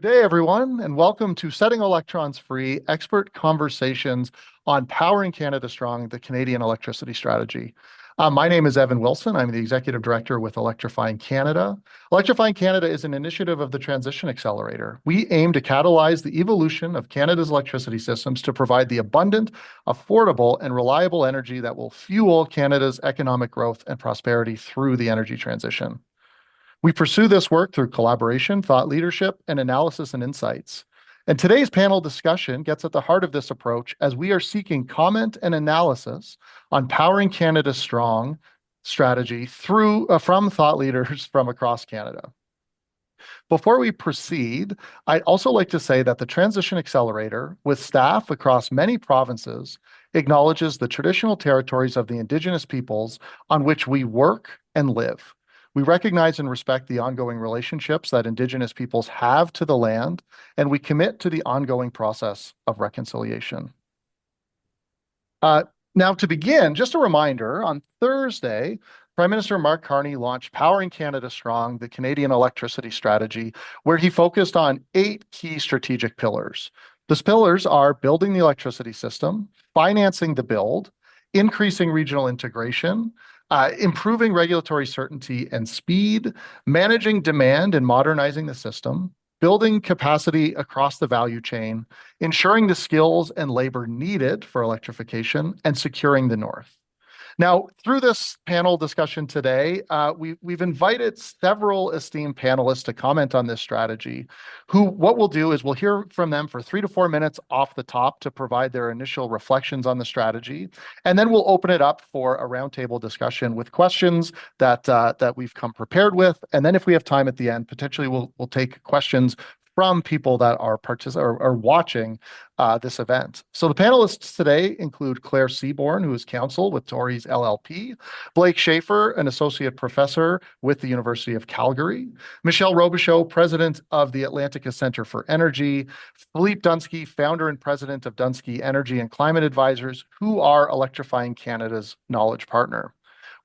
Good day, everyone, and welcome to Setting Electrons Free Expert Conversations on Powering Canada Strong, the Canadian Electricity Strategy. My name is Evan Wilson. I'm the Executive Director with Electrifying Canada. Electrifying Canada is an initiative of the Transition Accelerator. We aim to catalyze the evolution of Canada's electricity systems to provide the abundant, affordable, and reliable energy that will fuel Canada's economic growth and prosperity through the energy transition. We pursue this work through collaboration, thought leadership, and analysis and insights. And today's panel discussion gets at the heart of this approach as we are seeking comment and analysis on Powering Canada Strong strategy from thought leaders from across Canada. Before we proceed, I'd also like to say that the Transition Accelerator, with staff across many provinces, acknowledges the traditional territories of the Indigenous peoples on which we work and live. We recognize and respect the ongoing relationships that Indigenous peoples have to the land, and we commit to the ongoing process of reconciliation. Now, to begin, just a reminder, on Thursday, Prime Minister Mark Carney launched Powering Canada Strong, the Canadian Electricity Strategy, where he focused on 8 key strategic pillars. Those pillars are building the electricity system, financing the build, increasing regional integration, improving regulatory certainty and speed, managing demand and modernizing the system, building capacity across the value chain, ensuring the skills and labor needed for electrification, and securing the North. Now, through this panel discussion today, we've invited several esteemed panelists to comment on this strategy, what we'll do is we'll hear from them for 3 to 4 minutes off the top to provide their initial reflections on the strategy, and then we'll open it up for a roundtable discussion with questions that we've come prepared with, and then if we have time at the end, potentially we'll take questions from people that are watching this event. So the panelists today include Claire Seaborn, who is counsel with Torys LLP, Blake Schaefer, an associate professor with the University of Calgary, Michelle Robichaud, president of the Atlantica Centre for Energy, Philippe Dunsky, founder and president of Dunsky Energy and Climate Advisors, who are Electrifying Canada's knowledge partner.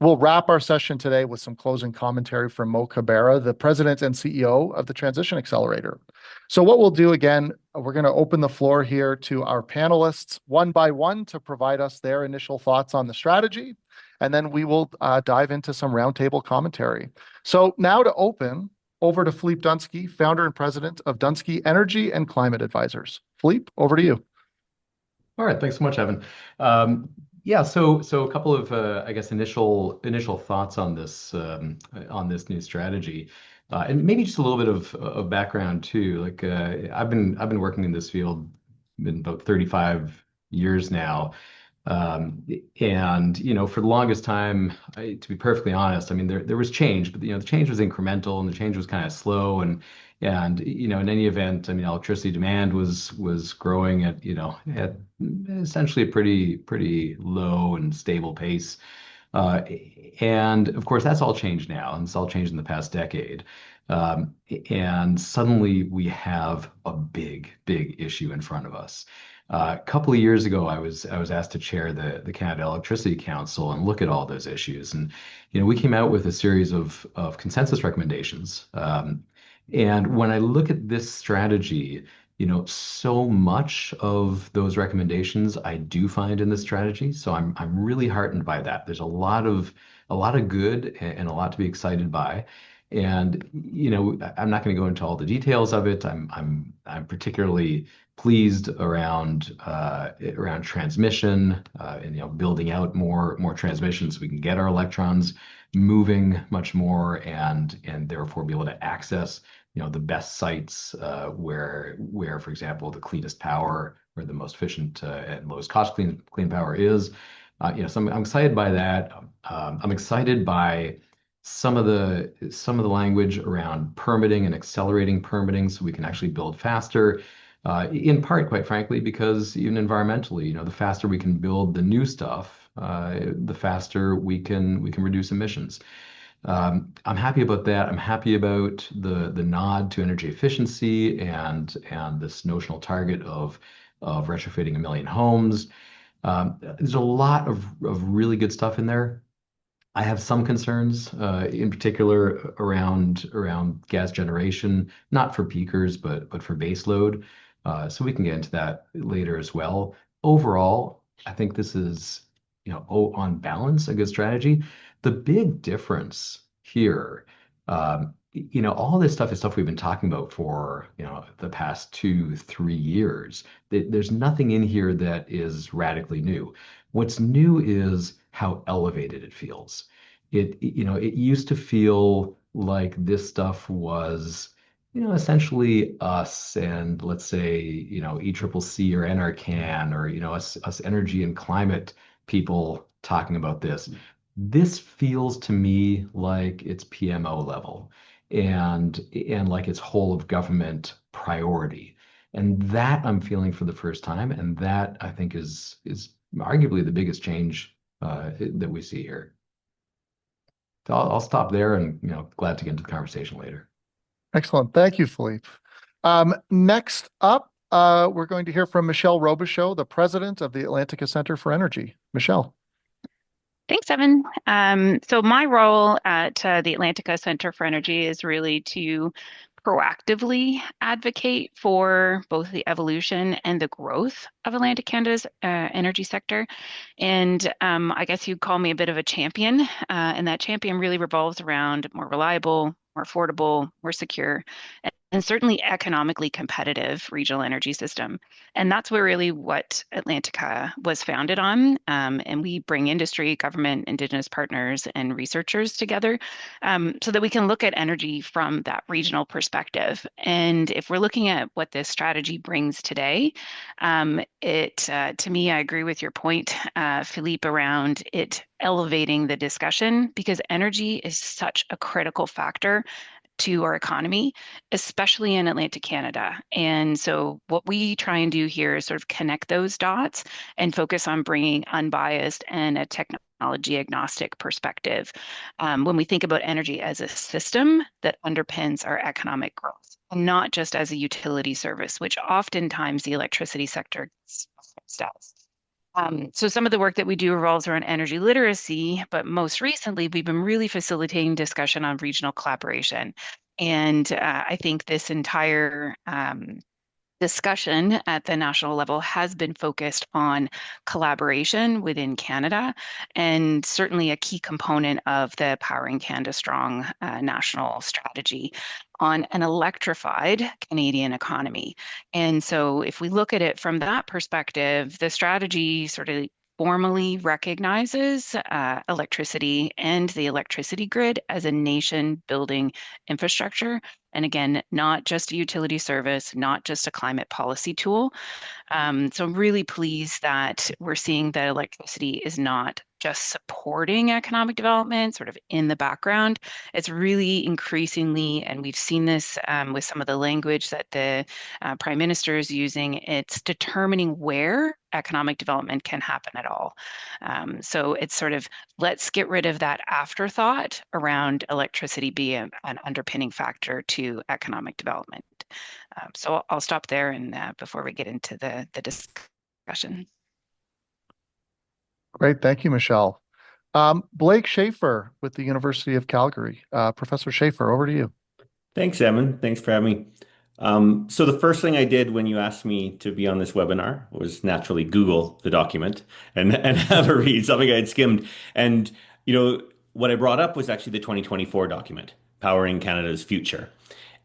We'll wrap our session today with some closing commentary from Mo Cabrera, the president and CEO of the Transition Accelerator. So what we'll do again, we're going to open the floor here to our panelists one by one to provide us their initial thoughts on the strategy, and then we will dive into some roundtable commentary. So now to open, over to Philippe Dunsky, founder and president of Dunsky Energy and Climate Advisors. Philippe, over to you. All right, thanks so much, Evan. Yeah, so a couple of I guess initial thoughts on this new strategy, and maybe just a little bit of background too. Like I've been working in this field in about 35 years now, and for the longest time, to be perfectly honest, I mean there was change, but the change was incremental and the change was kind of slow and in any event, I mean, electricity demand was growing at essentially a pretty low and stable pace, and of course that's all changed now, and it's all changed in the past decade, and suddenly we have a big issue in front of us. A couple of years ago, I was asked to chair the Canada Electricity Council and look at all those issues, and we came out with a series of consensus recommendations. And when I look at this strategy, so much of those recommendations I do find in this strategy. So I'm really heartened by that. There's a lot of good and a lot to be excited by. And I'm not going to go into all the details of it. I'm particularly pleased around transmission, and building out more transmission so we can get our electrons moving much more and therefore be able to access the best sites where for example the cleanest power or the most efficient and lowest cost clean power is. So I'm excited by that. I'm excited by some of the language around permitting and accelerating permitting so we can actually build faster. In part, quite frankly, because even environmentally, the faster we can build the new stuff, the faster we can reduce emissions. I'm happy about that. I'm happy about the nod to energy efficiency and this notional target of retrofitting 1 million homes. There's a lot of really good stuff in there. I have some concerns, in particular around gas generation, not for peakers, but for base load. So we can get into that later as well. Overall, I think this is, on balance, a good strategy. The big difference here, all this stuff is stuff we've been talking about for, the past 2, 3 years. There's nothing in here that is radically new. What's new is how elevated it feels. It used to feel like this stuff was, essentially us and let's say, ECCC or NRCan or, us energy and climate people talking about this. This feels to me like it's PMO level and like it's whole of government priority. And that I'm feeling for the first time, and that I think is arguably the biggest change that we see here. So I'll stop there and glad to get into the conversation later. Excellent. Thank you, Philippe. Next up, we're going to hear from Michelle Robichaud, the president of the Atlantica Center for Energy. Michelle. Thanks, Evan. So my role at the Atlantica Center for Energy is really to proactively advocate for both the evolution and the growth of Atlantic Canada's energy sector. And I guess you'd call me a bit of a champion. And that champion really revolves around more reliable, more affordable, more secure, and certainly economically competitive regional energy system. And that's where really what Atlantica was founded on. And we bring industry, government, Indigenous partners, and researchers together so that we can look at energy from that regional perspective. And if we're looking at what this strategy brings today, to me, I agree with your point, Philippe, around it elevating the discussion because energy is such a critical factor to our economy, especially in Atlantic Canada. And so, what we try and do here is sort of connect those dots and focus on bringing unbiased and a technology agnostic perspective when we think about energy as a system that underpins our economic growth, and not just as a utility service, which oftentimes the electricity sector does. So some of the work that we do revolves around energy literacy, but most recently we've been really facilitating discussion on regional collaboration. And I think this entire discussion at the national level has been focused on collaboration within Canada, and certainly a key component of the Powering Canada Strong national strategy on an electrified Canadian economy. And so, if we look at it from that perspective, the strategy sort of formally recognizes electricity and the electricity grid as a nation building infrastructure. And again, not just a utility service, not just a climate policy tool. So I'm really pleased that we're seeing that electricity is not just supporting economic development, sort of in the background. It's really increasingly, and we've seen this with some of the language that the Prime Minister is using, it's determining where economic development can happen at all. So it's sort of let's get rid of that afterthought around electricity being an underpinning factor to economic development. So I'll stop there and before we get into the discussion. Great. Thank you, Michelle. Blake Schaefer with the University of Calgary. Professor Schaefer, over to you. Thanks, Evan. Thanks for having me. So the first thing I did when you asked me to be on this webinar was naturally Google the document and have a read, something I had skimmed. And, what I brought up was actually the 2024 document, Powering Canada's Future.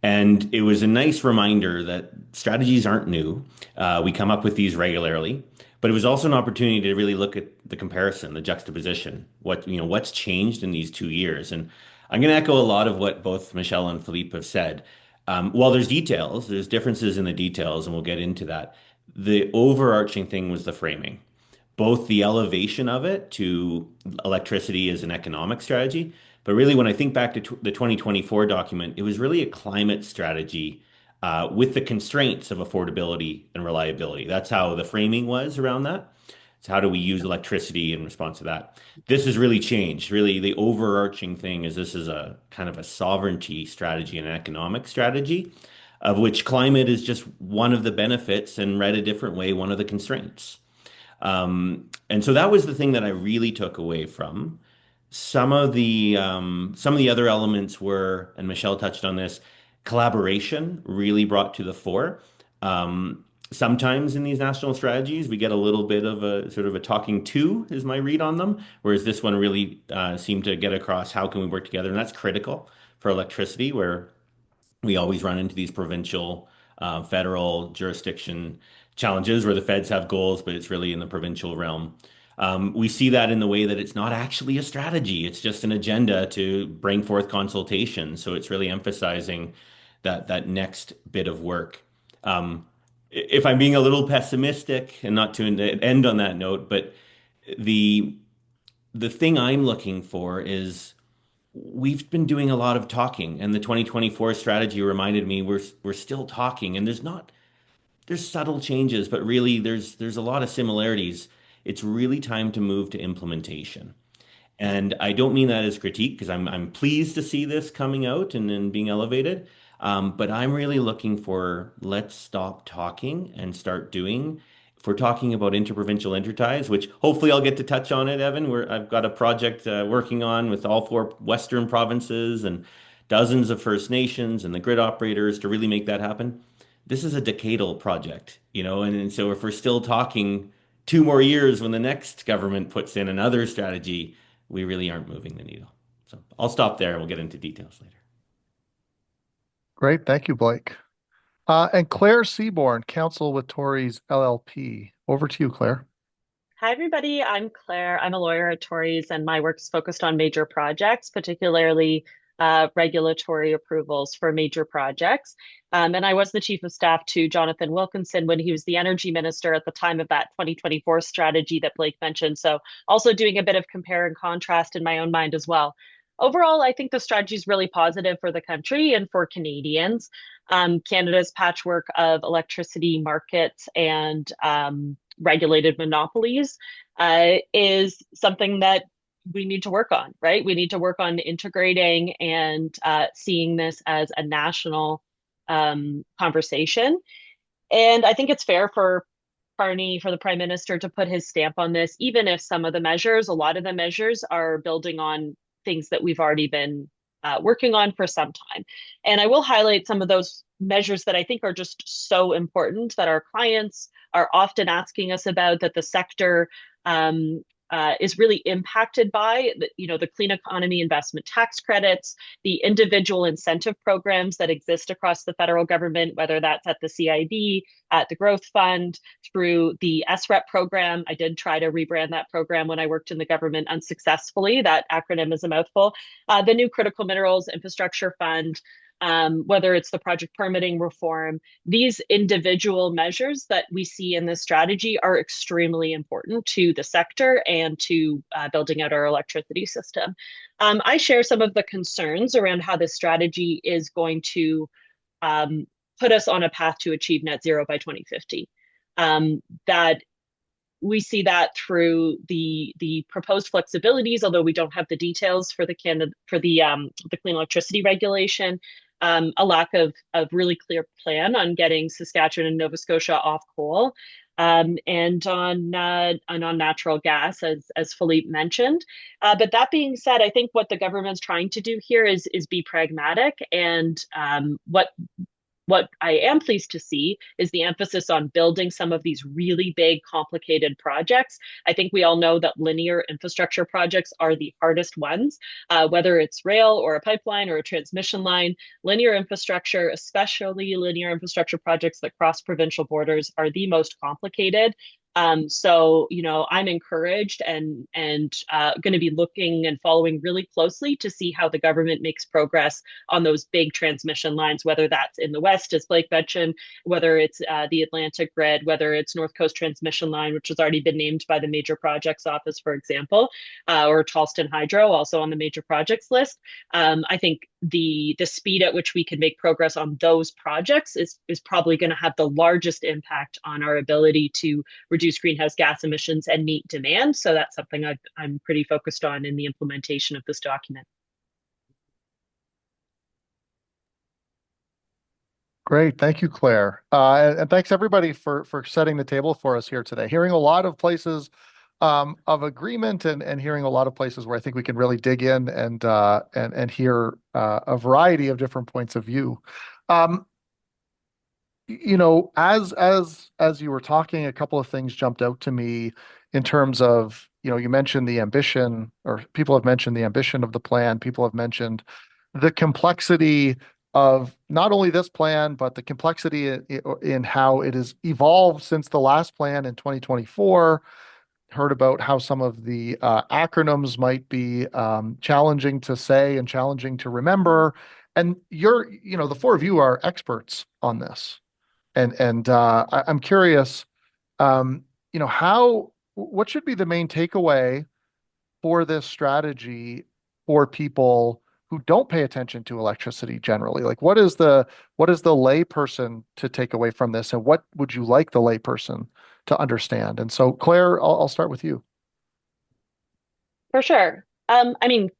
And it was a nice reminder that strategies aren't new. We come up with these regularly, but it was also an opportunity to really look at the comparison, the juxtaposition, what's changed in these 2 years. And I'm going to echo a lot of what both Michelle and Philippe have said. While there's differences in the details, and we'll get into that. The overarching thing was the framing, both the elevation of it to electricity as an economic strategy. But really, when I think back to the 2024 document, it was really a climate strategy with the constraints of affordability and reliability. That's how the framing was around that. So how do we use electricity in response to that? This has really changed. Really, the overarching thing is this is a kind of a sovereignty strategy and an economic strategy, of which climate is just one of the benefits and read a different way, one of the constraints. And so that was the thing that I really took away from Some of the other elements were, and Michelle touched on this, collaboration really brought to the fore. Sometimes in these national strategies, we get a little bit of a sort of a talking to, is my read on them, whereas this one really seemed to get across how can we work together, and that's critical for electricity, where we always run into these provincial, federal jurisdiction challenges where the feds have goals, but it's really in the provincial realm. We see that in the way that it's not actually a strategy, it's just an agenda to bring forth consultation. So it's really emphasizing that next bit of work. If I'm being a little pessimistic, and not to end on that note, but the the thing I'm looking for is we've been doing a lot of talking, and the 2024 strategy reminded me we're still talking, and there's subtle changes, but really there's a lot of similarities. It's really time to move to implementation. And I don't mean that as critique because I'm pleased to see this coming out and being elevated. But I'm really looking for let's stop talking and start doing. If we're talking about interprovincial interties, which hopefully I'll get to touch on it, Evan, where I've got a project working on with all four Western provinces and dozens of First Nations and the grid operators to really make that happen. This is a decadal project, and so if we're still talking 2 more years when the next government puts in another strategy, we really aren't moving the needle. So I'll stop there and we'll get into details later. Great. Thank you, Blake. And Claire Seaborn, Counsel with Tories LLP. Over to you, Claire. Hi, everybody. I'm Claire. I'm a lawyer at Tories, and my work is focused on major projects, particularly regulatory approvals for major projects. And I was the chief of staff to Jonathan Wilkinson when he was the energy minister at the time of that 2024 strategy that Blake mentioned. So also doing a bit of compare and contrast in my own mind as well. Overall, I think the strategy is really positive for the country and for Canadians. Canada's patchwork of electricity markets and regulated monopolies is something that we need to work on, right? We need to work on integrating and seeing this as a national conversation. And I think it's fair for Carney, for the Prime Minister, to put his stamp on this, even if some of the measures, a lot of the measures, are building on things that we've already been working on for some time. And I will highlight some of those measures that I think are just so important that our clients are often asking us about, that the sector is really impacted by, the clean economy investment tax credits, the individual incentive programs that exist across the federal government, whether that's at the CIB, at the Growth Fund, through the SREP program. I did try to rebrand that program when I worked in the government unsuccessfully. That acronym is a mouthful. The new Critical Minerals Infrastructure Fund, whether it's the project permitting reform, these individual measures that we see in this strategy are extremely important to the sector and to building out our electricity system. I share some of the concerns around how this strategy is going to put us on a path to achieve net zero by 2050. That we see that through the proposed flexibilities, although we don't have the details for the clean electricity regulation. A lack of really clear plan on getting Saskatchewan and Nova Scotia off coal, and on natural gas, as Philippe mentioned. But that being said, I think what the government's trying to do here is be pragmatic, and what I am pleased to see is the emphasis on building some of these really big, complicated projects. I think we all know that linear infrastructure projects are the hardest ones, whether it's rail or a pipeline or a transmission line. Linear infrastructure, especially linear infrastructure projects that cross provincial borders, are the most complicated. So, I'm encouraged and going to be looking and following really closely to see how the government makes progress on those big transmission lines, whether that's in the West, as Blake mentioned, whether it's the Atlantic Grid, whether it's North Coast Transmission Line, which has already been named by the Major Projects Office, for example, or Charleston Hydro, also on the major projects list. I think the speed at which we can make progress on those projects is probably going to have the largest impact on our ability to reduce greenhouse gas emissions and meet demand. So that's something I'm pretty focused on in the implementation of this document. Great. Thank you, Claire. And thanks everybody for setting the table for us here today. Hearing a lot of places of agreement and hearing a lot of places where I think we can really dig in and hear a variety of different points of view. Um, as you were talking, a couple of things jumped out to me in terms of, you mentioned the ambition, or people have mentioned the ambition of the plan. People have mentioned the complexity of not only this plan, but the complexity in how it has evolved since the last plan in 2024. Heard about how some of the acronyms might be challenging to say and challenging to remember. And the four of you are experts on this. And I'm curious, what should be the main takeaway for this strategy for people who don't pay attention to electricity generally? Like, what is the layperson to take away from this, and what would you like the layperson to understand? And so, Claire, I'll start with you. For sure. I mean,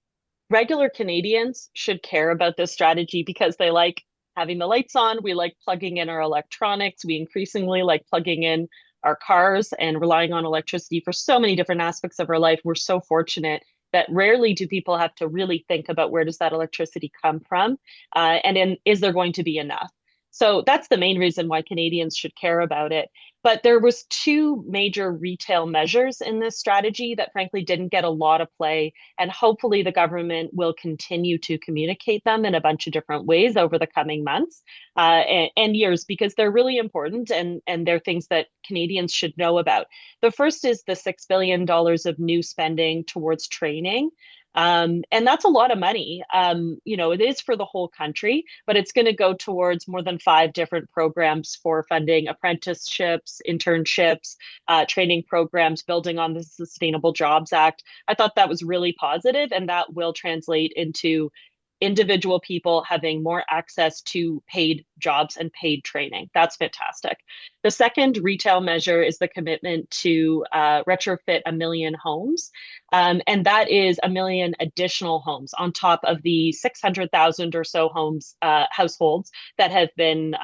regular Canadians should care about this strategy because they like having the lights on. We like plugging in our electronics. We increasingly like plugging in our cars and relying on electricity for so many different aspects of our life. We're so fortunate that rarely do people have to really think about where does that electricity come from, is there going to be enough? So that's the main reason why Canadians should care about it. But there was two major retail measures in this strategy that frankly didn't get a lot of play, and hopefully the government will continue to communicate them in a bunch of different ways over the coming months and years, because they're really important, and they're things that Canadians should know about. The first is the $6 billion of new spending towards training. And that's a lot of money. It is for the whole country, but it's going to go towards more than five different programs for funding apprenticeships, internships, training programs, building on the Sustainable Jobs Act. I thought that was really positive, and that will translate into individual people having more access to paid jobs and paid training. That's fantastic. The second retail measure is the commitment to retrofit 1 million homes. And that is 1 million additional homes on top of the 600,000 or so households that have been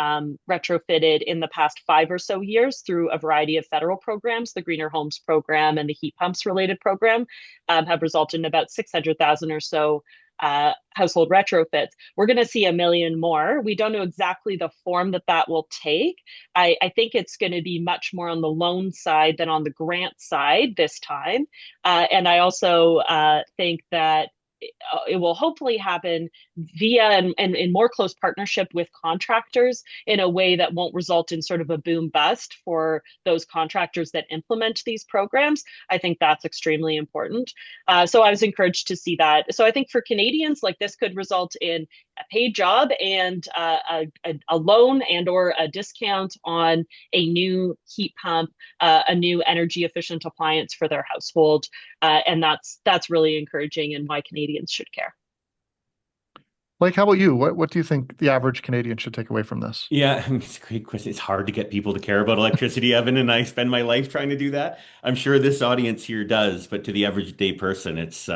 retrofitted in the past 5 or so years through a variety of federal programs. The Greener Homes program and the heat pumps related program have resulted in about 600,000 or so household retrofits. We're going to see 1 million more. We don't know exactly the form that will take. I think it's going to be much more on the loan side than on the grant side this time. And I also think that it will hopefully happen via and in more close partnership with contractors in a way that won't result in sort of a boom bust for those contractors that implement these programs. I think that's extremely important. So I was encouraged to see that. So I think for Canadians, like this could result in a paid job and a loan and or a discount on a new heat pump, a new energy efficient appliance for their household. And that's really encouraging and why Canadians should care. Like, how about you? What do you think the average Canadian should take away from this? Yeah, it's a great question. It's hard to get people to care about electricity, Evan, and I spend my life trying to do that. I'm sure this audience here does, but to the average day person, it's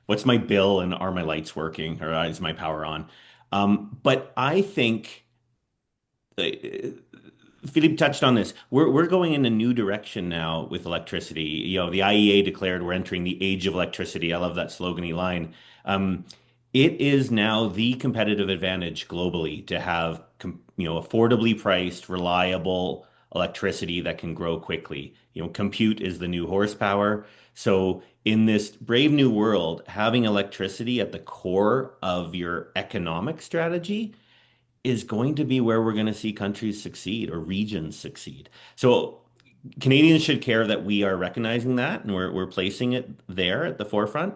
what's my bill and are my lights working or is my power on? But I think uh, Philippe touched on this. We're going in a new direction now with electricity. The IEA declared we're entering the age of electricity. I love that slogany line. Um, it is now the competitive advantage globally to have affordably priced, reliable electricity that can grow quickly. Compute is the new horsepower. So in this brave new world, having electricity at the core of your economic strategy is going to be where we're going to see countries succeed or regions succeed. So Canadians should care that we are recognizing that and we're placing it there at the forefront.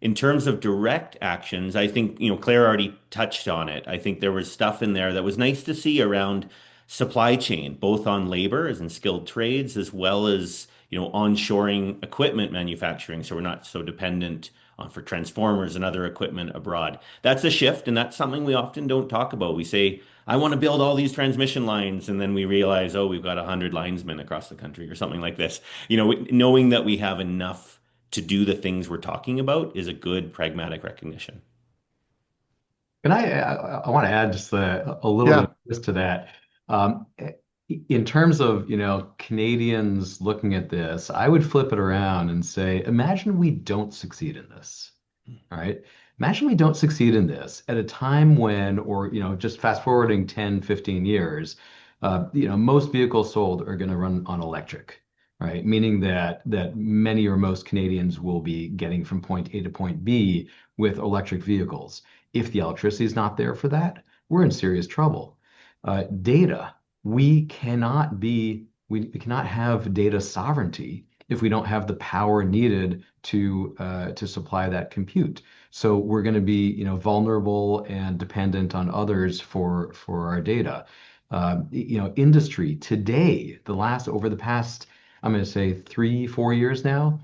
In terms of direct actions, I think, Claire already touched on it. I think there was stuff in there that was nice to see around supply chain, both on labor as in skilled trades, as well as, onshoring equipment manufacturing. So we're not so dependent on for transformers and other equipment abroad. That's a shift, and that's something we often don't talk about. We say, I want to build all these transmission lines, and then we realize, oh, we've got 100 linesmen across the country or something like this. Knowing that we have enough to do the things we're talking about is a good pragmatic recognition. And I want to add just a little bit Yeah. of this to that. Um, In terms of, Canadians looking at this, I would flip it around and say, imagine we don't succeed in this. All right. Imagine we don't succeed in this at a time when, or, just fast forwarding 10, 15 years, most vehicles sold are going to run on electric, right? Meaning that many or most Canadians will be getting from point A to point B with electric vehicles. If the electricity is not there for that, we're in serious trouble. Data, we cannot have data sovereignty if we don't have the power needed to supply that compute. So we're going to be, vulnerable and dependent on others for our data. Industry today, over the past, I'm going to say 3, 4 years now,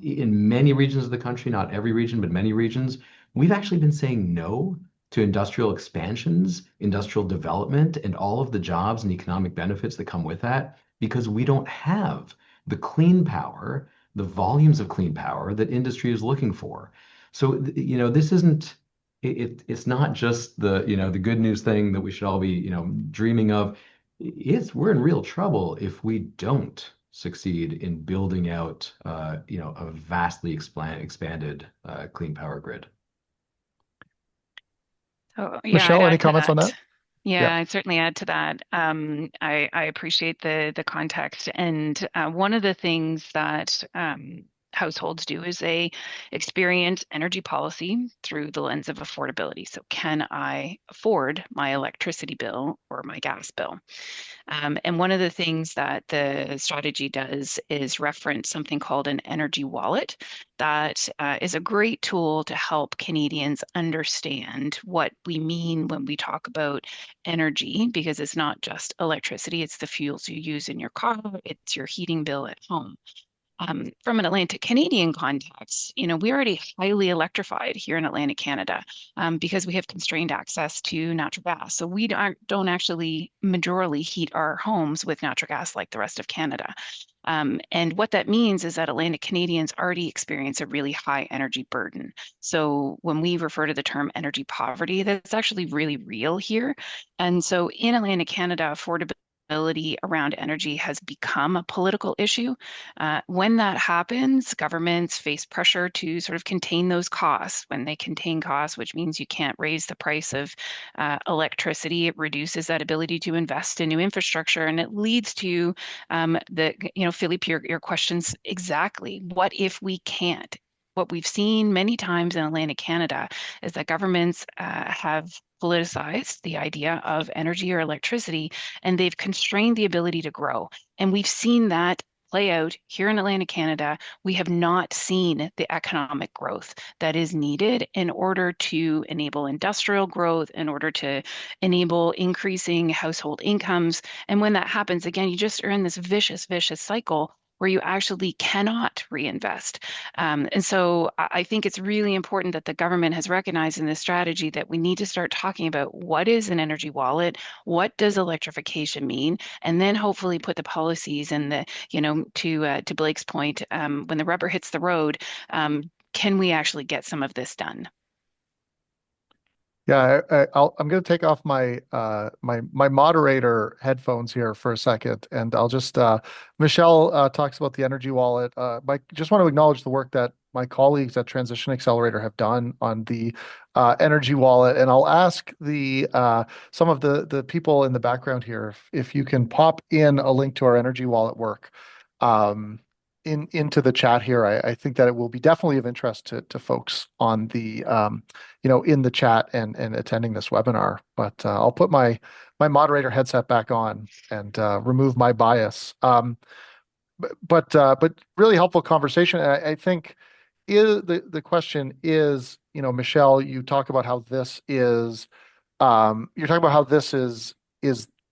in many regions of the country, not every region, but many regions, we've actually been saying no to industrial expansions, industrial development, and all of the jobs and economic benefits that come with that because we don't have the clean power, the volumes of clean power that industry is looking for. So, this isn't it's not just the good news thing that we should all be, dreaming of. We're in real trouble if we don't succeed in building out, a vastly expanded clean power grid. Oh, yeah, I'd Michelle, any add to comments on that? that. Yeah. Yeah, I'd certainly add to that. I appreciate the context, and one of the things that households do is they experience energy policy through the lens of affordability. So, can I afford my electricity bill or my gas bill? And one of the things that the strategy does is reference something called an energy wallet that is a great tool to help Canadians understand what we mean when we talk about energy, because it's not just electricity, it's the fuels you use in your car, it's your heating bill at home. From an Atlantic Canadian context, we're already highly electrified here in Atlantic Canada because we have constrained access to natural gas. So we don't actually majorly heat our homes with natural gas like the rest of Canada. And what that means is that Atlantic Canadians already experience a really high energy burden. So when we refer to the term energy poverty, that's actually really real here. And so in Atlantic Canada, affordability around energy has become a political issue. When that happens, governments face pressure to sort of contain those costs. When they contain costs, which means you can't raise the price of electricity, it reduces that ability to invest in new infrastructure, and it leads to Philippe, your questions exactly. What if we can't? What we've seen many times in Atlantic Canada is that governments have politicized the idea of energy or electricity, and they've constrained the ability to grow. And we've seen that play out here in Atlantic Canada. We have not seen the economic growth that is needed in order to enable industrial growth, in order to enable increasing household incomes. And when that happens, again, you just are in this vicious cycle where you actually cannot reinvest. And so I think it's really important that the government has recognized in this strategy that we need to start talking about what is an energy wallet, what does electrification mean, and then hopefully put the policies and to Blake's point, when the rubber hits the road, can we actually get some of this done? Yeah, I'm going to take off my moderator headphones here for a second, and I'll just Michelle talks about the energy wallet. Just want to acknowledge the work that my colleagues at Transition Accelerator have done on the energy wallet, and I'll ask the some of the people in the background here if you can pop in a link to our energy wallet work. Um, into the chat here. I think that it will be definitely of interest to folks on the in the chat and attending this webinar. But I'll put my moderator headset back on and remove my bias. But really helpful conversation. I think the question is, Michelle, you talk about how this is you're talking about how this is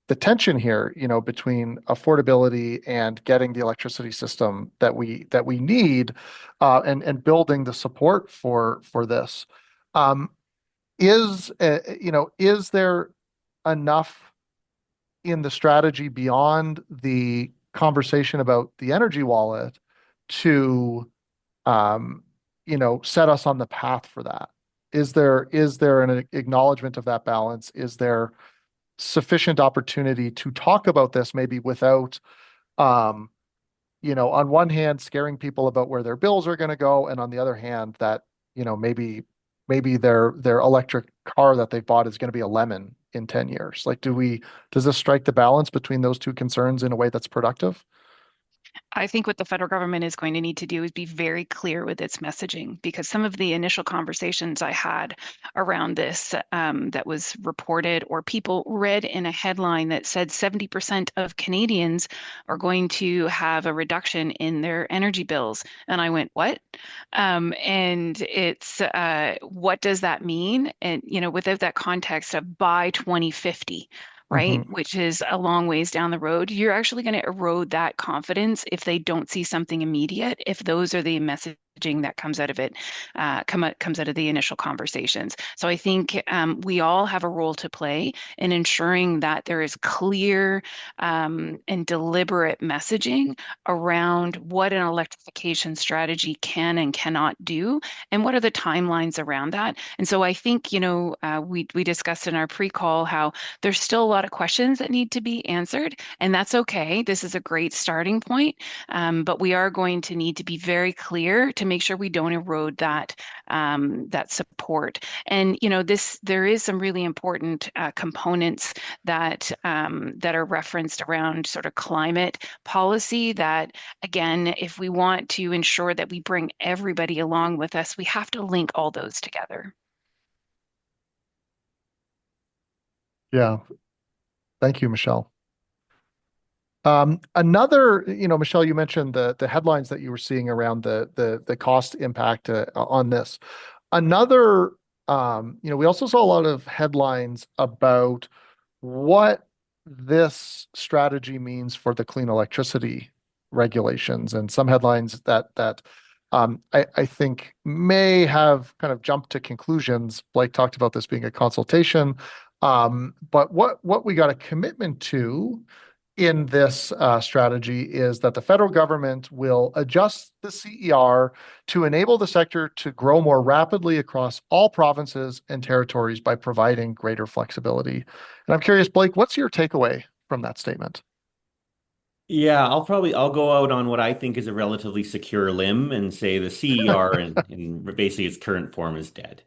the tension here, between affordability and getting the electricity system that we need, and building the support for this. Um, is there enough in the strategy beyond the conversation about the energy wallet to um, set us on the path for that? Is there an acknowledgement of that balance? Is there sufficient opportunity to talk about this, maybe without, um, on one hand, scaring people about where their bills are going to go, and on the other hand, that, maybe their electric car that they've bought is going to be a lemon in 10 years. Like, does this strike the balance between those two concerns in a way that's productive? I think what the federal government is going to need to do is be very clear with its messaging, because some of the initial conversations I had around this, that was reported or people read in a headline that said 70% of Canadians are going to have a reduction in their energy bills. And I went, what? And it's, what does that mean? And, without that context of by 2050, right? Hmm. Which is a long ways down the road. You're actually going to erode that confidence if they don't see something immediate, if those are the messaging that comes out of it, comes out of the initial conversations. So I think we all have a role to play in ensuring that there is clear and deliberate messaging around what an electrification strategy can and cannot do, and what are the timelines around that. And so I think, we discussed in our pre-call how there's still a lot of questions that need to be answered, and that's okay. This is a great starting point, but we are going to need to be very clear to make sure we don't erode that support. And there is some really important components that are referenced around sort of climate policy. That again, if we want to ensure that we bring everybody along with us, we have to link all those together. Yeah. Thank you, Michelle. Another, Michelle, you mentioned the headlines that you were seeing around the cost impact on this. Another, we also saw a lot of headlines about what this strategy means for the clean electricity regulations, and some headlines that I think may have kind of jumped to conclusions. Blake talked about this being a consultation, but what we got a commitment to in this strategy is that the federal government will adjust the CER to enable the sector to grow more rapidly across all provinces and territories by providing greater flexibility. And I'm curious, Blake, what's your takeaway from that statement? Yeah, I'll go out on what I think is a relatively secure limb and say the CER in basically its current form is dead.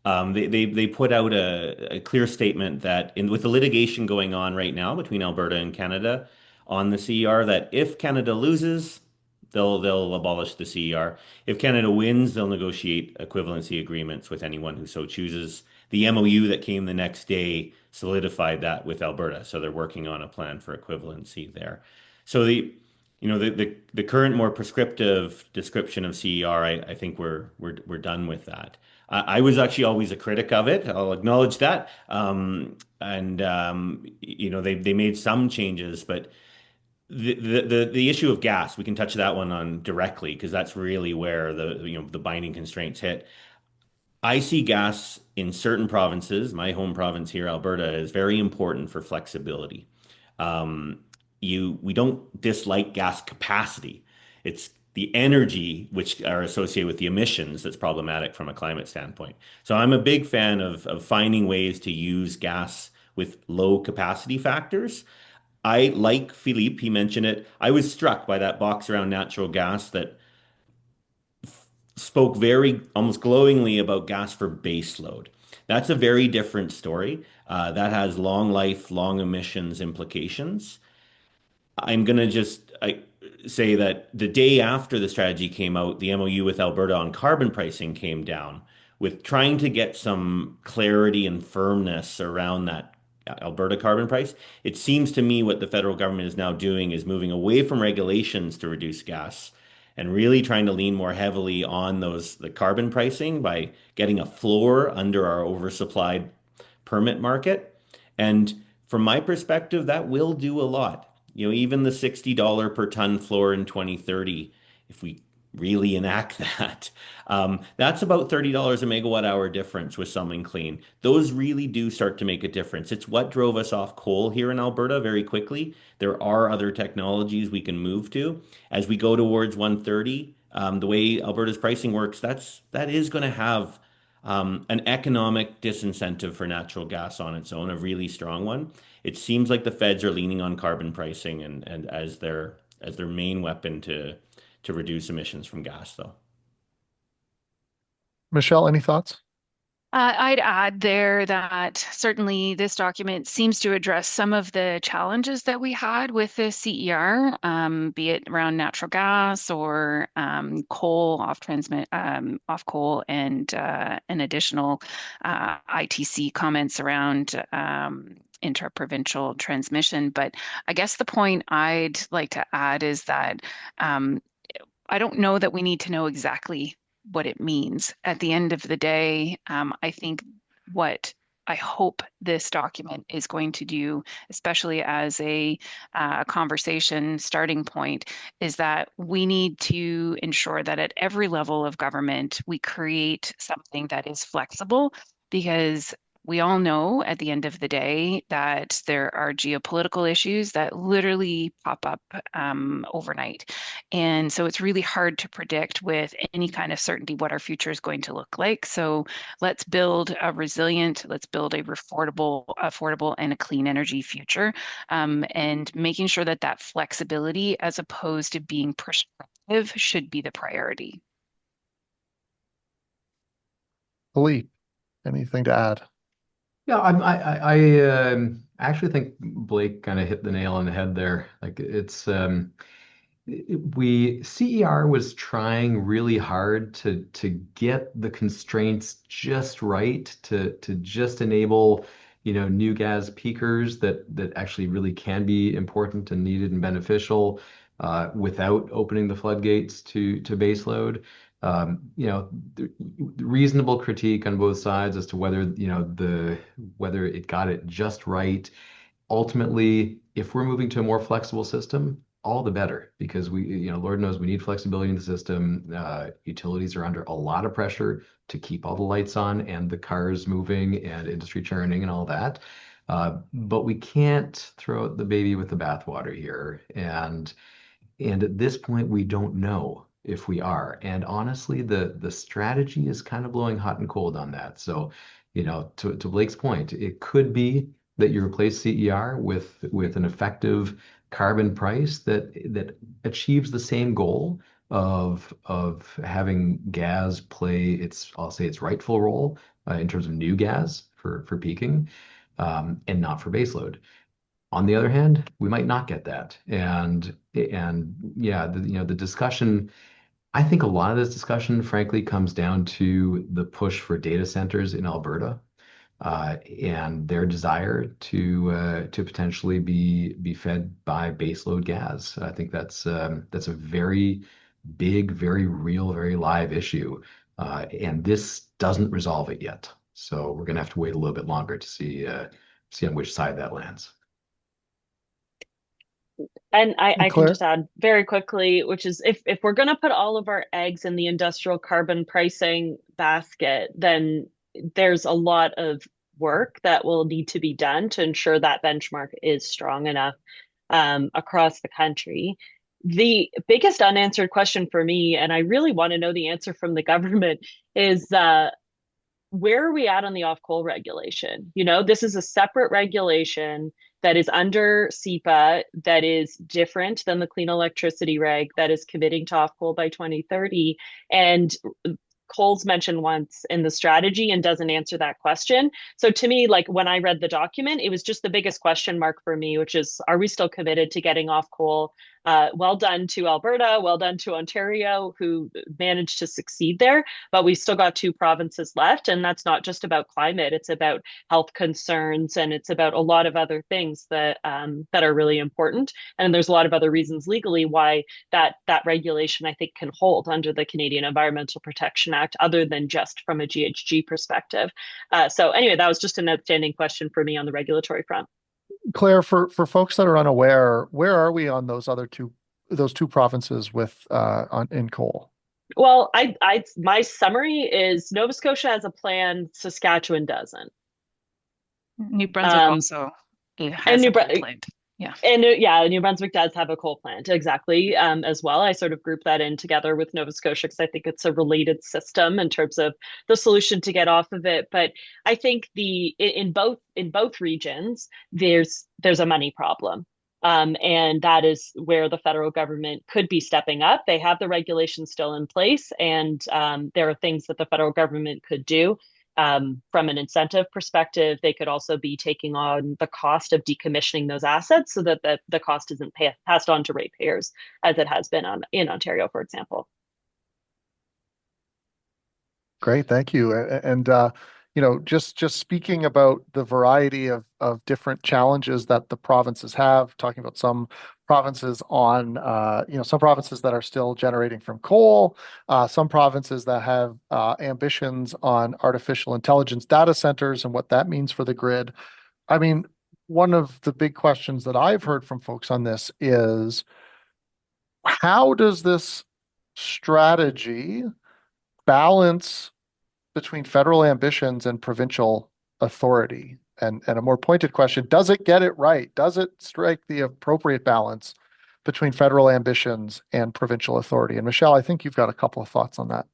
They put out a clear statement that with the litigation going on right now between Alberta and Canada on the CER, that if Canada loses, they'll abolish the CER. If Canada wins, they'll negotiate equivalency agreements with anyone who so chooses. The MOU that came the next day solidified that with Alberta, so they're working on a plan for equivalency there. So the current more prescriptive description of CER, I think we're done with that. I was actually always a critic of it. I'll acknowledge that. And they made some changes, but the issue of gas, we can touch that one on directly because that's really where the binding constraints hit. I see gas in certain provinces. My home province here, Alberta, is very important for flexibility. Um, we don't dislike gas capacity. It's the energy which are associated with the emissions that's problematic from a climate standpoint. So I'm a big fan of finding ways to use gas with low capacity factors. I like Philippe, he mentioned it. I was struck by that box around natural gas that spoke very almost glowingly about gas for base load. That's a very different story. That has long life, long emissions implications. I'm going to say that the day after the strategy came out, the MOU with Alberta on carbon pricing came down with trying to get some clarity and firmness around that Alberta carbon price. It seems to me what the federal government is now doing is moving away from regulations to reduce gas and really trying to lean more heavily on the carbon pricing by getting a floor under our oversupplied permit market. And from my perspective, that will do a lot. Even the $60 per ton floor in 2030, if we really enact that, that's about $30 a megawatt hour difference with something clean. Those really do start to make a difference. It's what drove us off coal here in Alberta very quickly. There are other technologies we can move to as we go towards 130. The way Alberta's pricing works, that is going to have an economic disincentive for natural gas on its own, a really strong one. It seems like the feds are leaning on carbon pricing and as their main weapon to reduce emissions from gas, though. Michelle, any thoughts? I'd add there that certainly this document seems to address some of the challenges that we had with the CER, be it around natural gas or coal off coal and additional ITC comments around interprovincial transmission. But I guess the point I'd like to add is that um, I don't know that we need to know exactly what it means. At the end of the day, I think what I hope this document is going to do, especially as a conversation starting point, is that we need to ensure that at every level of government, we create something that is flexible because we all know at the end of the day that there are geopolitical issues that literally pop up overnight. And so it's really hard to predict with any kind of certainty what our future is going to look like. So let's build a resilient, let's build a affordable and a clean energy future, and making sure that that flexibility as opposed to being prescriptive should be the priority. Philippe, anything to add? Yeah, I actually think Blake kind of hit the nail on the head there. Like it's we CER was trying really hard to get the constraints just right to just enable, new gas peakers that actually really can be important and needed and beneficial without opening the floodgates to baseload. The reasonable critique on both sides as to whether, whether it got it just right. Ultimately, if we're moving to a more flexible system, all the better because Lord knows we need flexibility in the system. Utilities are under a lot of pressure to keep all the lights on and the cars moving and industry churning and all that. But we can't throw out the baby with the bathwater here. And at this point, we don't know if we are. And honestly, the strategy is kind of blowing hot and cold on that. So, to Blake's point, it could be that you replace CER with an effective carbon price that achieves the same goal of having gas play I'll say its rightful role in terms of new gas for peaking, and not for baseload. On the other hand, we might not get that. And yeah, the discussion, I think a lot of this discussion, frankly, comes down to the push for data centers in Alberta, and their desire to potentially be fed by baseload gas. I think that's a very big, very real, very live issue, and this doesn't resolve it yet. So we're going to have to wait a little bit longer to see on which side that lands. And I can Claire? just add very quickly, which is if we're going to put all of our eggs in the industrial carbon pricing basket, then there's a lot of work that will need to be done to ensure that benchmark is strong enough across the country. The biggest unanswered question for me, and I really want to know the answer from the government, is where are we at on the off coal regulation? This is a separate regulation that is under SEPA that is different than the clean electricity reg that is committing to off coal by 2030. And coal's mentioned once in the strategy and doesn't answer that question. So to me, like when I read the document, it was just the biggest question mark for me, which is, are we still committed to getting off coal? Well done to Alberta, well done to Ontario, who managed to succeed there. But we still got two provinces left, and that's not just about climate; it's about health concerns, and it's about a lot of other things that are really important. And there's a lot of other reasons legally why that regulation I think can hold under the Canadian Environmental Protection Act, other than just from a GHG perspective. So anyway, that was just an outstanding question for me on the regulatory front. Claire, for folks that are unaware, where are we on those two provinces with in coal? Well, my summary is Nova Scotia has a plan, New Brunswick Um, also and has New a coal Brunswick, plant. Yeah. And yeah, New Brunswick does have a coal plant, exactly, as well. I sort of group that in together with Nova Scotia because I think it's a related system in terms of the solution to get off of it. But I think in both regions, there's a money problem. And that is where the federal government could be stepping up. They have the regulations still in place, and there are things that the federal government could do. From an incentive perspective, they could also be taking on the cost of decommissioning those assets so that the cost isn't passed on to ratepayers as it has been in Ontario, for example. Great, thank you. And just speaking about the variety of different challenges that the provinces have, talking about some provinces on, some provinces that are still generating from coal, some provinces that have ambitions on artificial intelligence data centers and what that means for the grid. I mean, one of the big questions that I've heard from folks on this is how does this strategy balance between federal ambitions and provincial authority? And a more pointed question, does it get it right? Does it strike the appropriate balance between federal ambitions and provincial authority? And Michelle, I think you've got a couple of thoughts on that.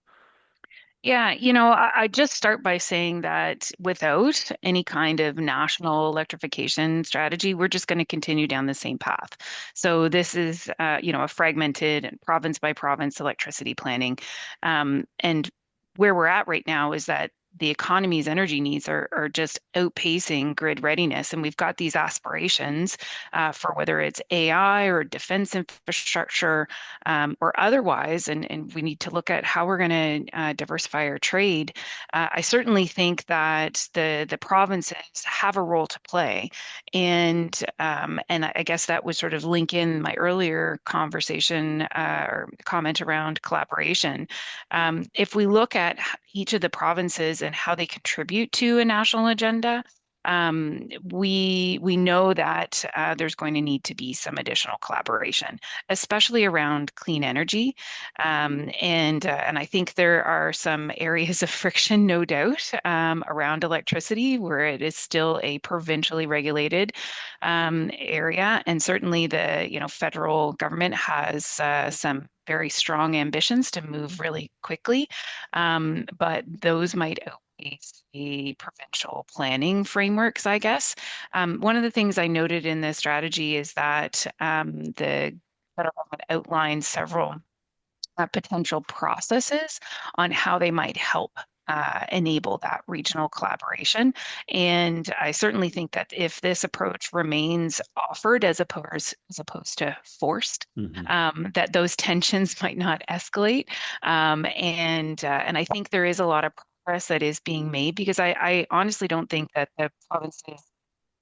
Yeah, I just start by saying that without any kind of national electrification strategy, we're just going to continue down the same path. So this is, a fragmented and province by province electricity planning. And where we're at right now is that the economy's energy needs are just outpacing grid readiness. And we've got these aspirations for whether it's AI or defense infrastructure or otherwise, and we need to look at how we're going to diversify our trade. I certainly think that the provinces have a role to play, and I guess that would sort of link in my earlier conversation or comment around collaboration. If we look at each of the provinces and how they contribute to a national agenda, we know that there's going to need to be some additional collaboration, especially around clean energy, and I think there are some areas of friction, no doubt, around electricity where it is still a provincially regulated area, and certainly the federal government has some very strong ambitions to move really quickly, but those might the provincial planning frameworks, I guess. One of the things I noted in the strategy is that the federal government outlined several potential processes on how they might help enable that regional collaboration. And I certainly think that if this approach remains offered as opposed to forced, that those tensions might not escalate. And I think there is a lot of progress that is being made because I honestly don't think that the provinces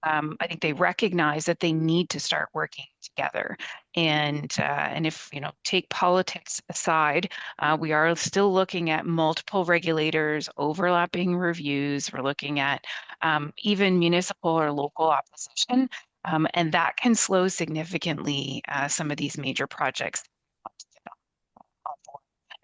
I think they recognize that they need to start working together. And if take politics aside, we are still looking at multiple regulators, overlapping reviews. We're looking at even municipal or local opposition, and that can slow significantly some of these major projects.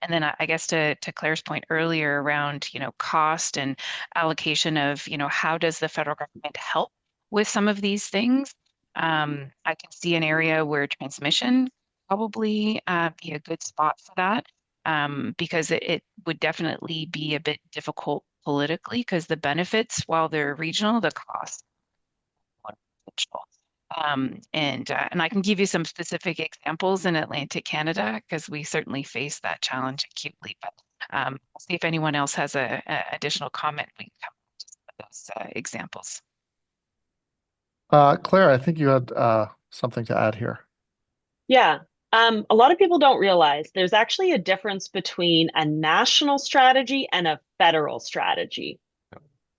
And then I guess to Claire's point earlier around, cost and allocation of, how does the federal government help with some of these things? I can see an area where transmission probably be a good spot for that, because it would definitely be a bit difficult politically because the benefits, while they're regional, the costs are provincial. And I can give you some specific examples in Atlantic Canada because we certainly face that challenge acutely. But I'll see if anyone else has a additional comment. We can come to some of those examples. Claire, I think you had something to add here. Yeah. A lot of people don't realize there's actually a difference between a national strategy and a federal strategy.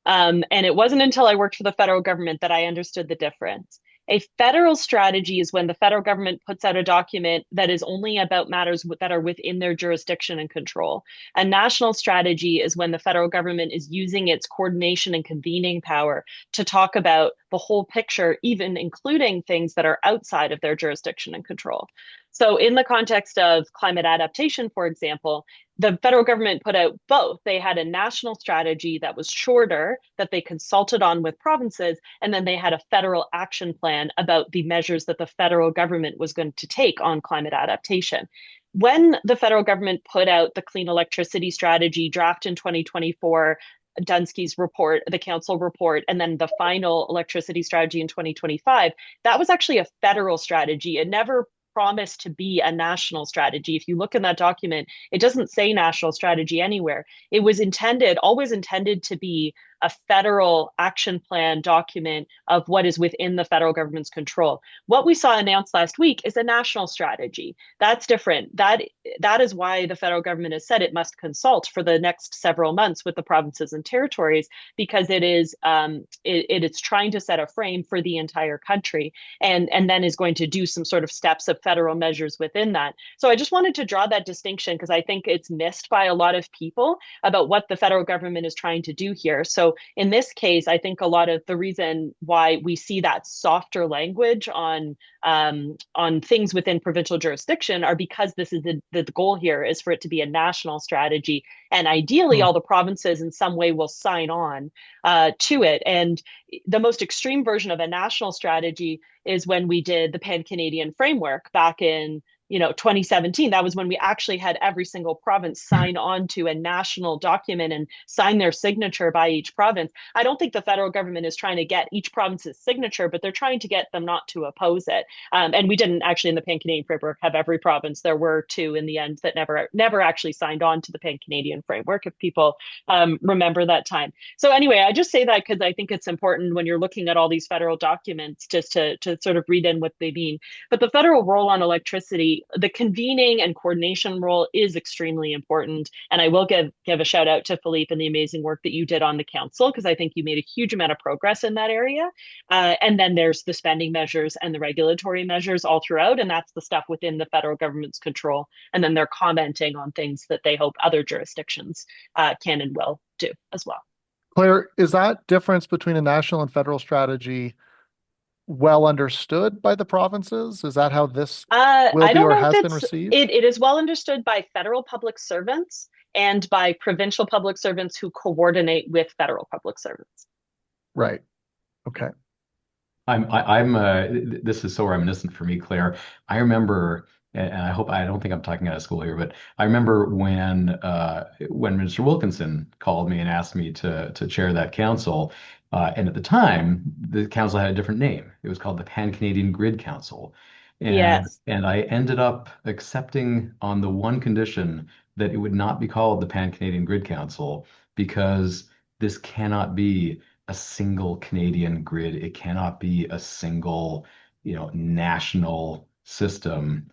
And it wasn't until I worked for the federal government that I understood the difference. A federal strategy is when the federal government puts out a document that is only about matters that are within their jurisdiction and control. A national strategy is when the federal government is using its coordination and convening power to talk about the whole picture, even including things that are outside of their jurisdiction and control. So in the context of climate adaptation, for example, the federal government put out both. They had a national strategy that was shorter that they consulted on with provinces, and then they had a federal action plan about the measures that the federal government was going to take on climate adaptation. When the federal government put out the clean electricity strategy draft in 2024, Dunsky's report, the council report, and then the final electricity strategy in 2025, that was actually a federal strategy. It never promised to be a national strategy. If you look in that document, it doesn't say national strategy anywhere. It was intended, always intended to be a federal action plan document of what is within the federal government's control. What we saw announced last week is a national strategy. That's different. That is why the federal government has said it must consult for the next several months with the provinces and territories, because it is trying to set a frame for the entire country, and then is going to do some sort of steps of federal measures within that. So I just wanted to draw that distinction because I think it's missed by a lot of people about what the federal government is trying to do here. So in this case, I think a lot of the reason why we see that softer language on things within provincial jurisdiction are because this is the goal here is for it to be a national strategy, and ideally all the provinces in some way will sign on to it. And the most extreme version of a national strategy is when we did the Pan-Canadian framework back in 2017. That was when we actually had every single province sign on to a national document and sign their signature by each province. I don't think the federal government is trying to get each province's signature, but they're trying to get them not to oppose it. And we didn't actually in the Pan-Canadian framework have every province. There were two in the end that never actually signed on to the Pan-Canadian framework, if people remember that time. So anyway, I just say that because I think it's important when you're looking at all these federal documents just to sort of read in what they mean. But the federal role on electricity, the convening and coordination role is extremely important. And I will give a shout out to Philippe and the amazing work that you did on the council, because I think you made a huge amount of progress in that area. And then there's the spending measures and the regulatory measures all throughout. And that's the stuff within the federal government's control. And then they're commenting on things that they hope other jurisdictions can and will do as well. Claire, is that difference between a national and federal strategy well understood by the provinces? Is that how this will be or has been received? It is well understood by federal public servants and by provincial public servants who coordinate with federal public servants. Right. Okay. This is so reminiscent for me, Claire. I remember, and I don't think I'm talking out of school here, but I remember when Minister Wilkinson called me and asked me to chair that council. And at the time, the council had a different name. It was called the Pan-Canadian Grid Council. And I ended up accepting on the one condition that it would not be called the Pan-Canadian Grid Council, because this cannot be a single Canadian grid. It cannot be a single, national system,